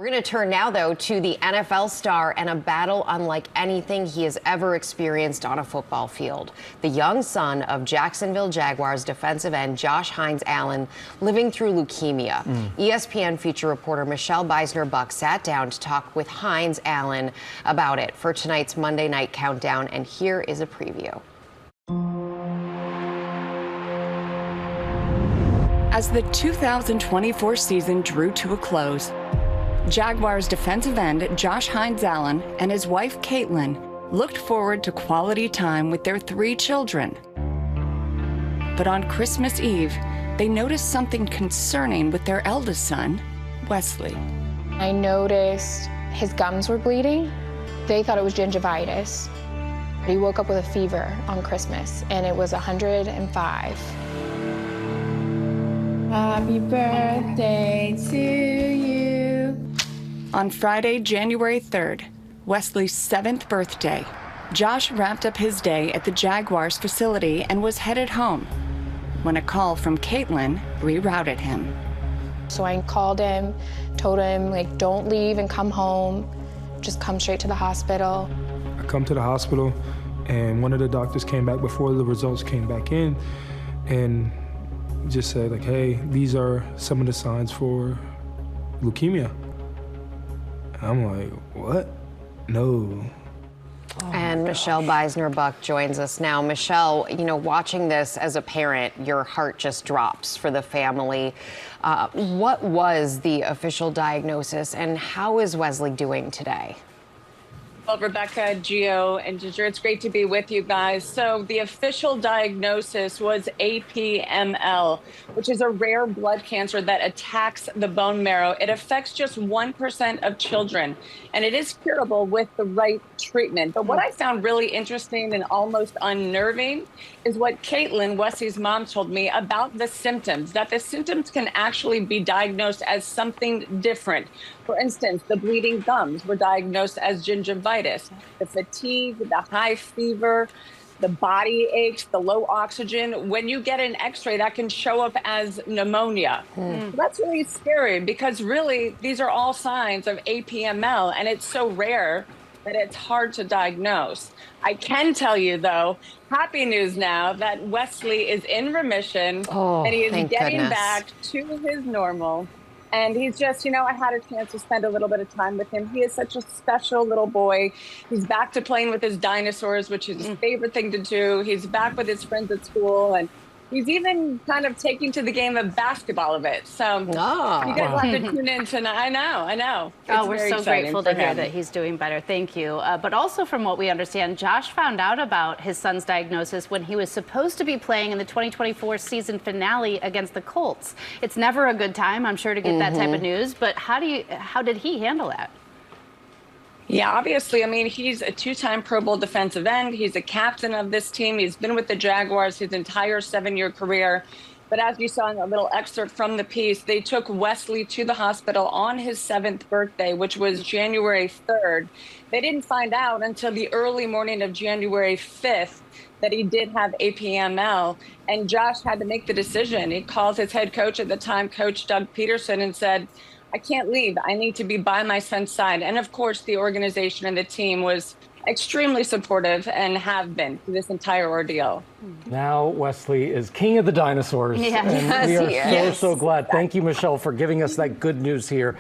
We're going to turn now, though, to the NFL star and a battle unlike anything he has ever experienced on a football field. The young son of Jacksonville Jaguars defensive end Josh Hines-Allen living through leukemia. ESPN feature reporter Michelle Beisner-Buck sat down to talk with Hines-Allen about it for tonight's Monday Night Countdown, and here is a preview. As the 2024 season drew to a close, Jaguars defensive end Josh Hines-Allen and his wife Caitlin looked forward to quality time with their 3 children. But on Christmas Eve, they noticed something concerning with their eldest son, Wesley. I noticed his gums were bleeding. They thought it was gingivitis. He woke up with a fever on Christmas, and it was 105. Happy birthday to you. On Friday, January 3rd, Wesley's 7th birthday, Josh wrapped up his day at the Jaguars facility and was headed home when a call from Caitlin rerouted him. So I called him, told him, don't leave and come home. Just come straight to the hospital. I come to the hospital, and one of the doctors came back before the results came back in and just said, hey, these are some of the signs for leukemia. I'm like, what? No. And Michelle Beisner-Buck joins us now. Michelle, watching this as a parent, your heart just drops for the family. What was the official diagnosis, and how is Wesley doing today? Well, Rebecca, Gio, and Ginger, it's great to be with you guys. So the official diagnosis was APML, which is a rare blood cancer that attacks the bone marrow. It affects just 1% of children, and it is curable with the right treatment. But what I found really interesting and almost unnerving is what Caitlin, Wesley's mom, told me about the symptoms, that the symptoms can actually be diagnosed as something different. For instance, the bleeding gums were diagnosed as gingivitis. The fatigue, the high fever, the body aches, the low oxygen. When you get an x-ray, that can show up as pneumonia. So that's really scary because really these are all signs of APML, and it's so rare that it's hard to diagnose. I can tell you, though, happy news now that Wesley is in remission and he is getting back to his normal. And he's just, I had a chance to spend a little bit of time with him. He is such a special little boy. He's back to playing with his dinosaurs, which is his favorite thing to do. He's back with his friends at school, and he's even kind of taking to the game of basketball a bit. So you guys will have to tune in tonight. I know. We're so grateful to hear that he's doing better. Thank you. But also from what we understand, Josh found out about his son's diagnosis when he was supposed to be playing in the 2024 season finale against the Colts. It's never a good time, I'm sure, to get that type of news. But how did he handle that? Yeah, obviously, he's a 2-time Pro Bowl defensive end. He's a captain of this team. He's been with the Jaguars his entire 7-year career. But as you saw in a little excerpt from the piece, they took Wesley to the hospital on his 7th birthday, which was January 3rd. They didn't find out until the early morning of January 5th that he did have APML, and Josh had to make the decision. He called his head coach at the time, Coach Doug Peterson, and said, I can't leave. I need to be by my son's side. And of course, the organization and the team was extremely supportive and have been through this entire ordeal. Now Wesley is king of the dinosaurs. Yeah. And Yes, we are so glad. Thank you, Michelle, for giving us that good news here.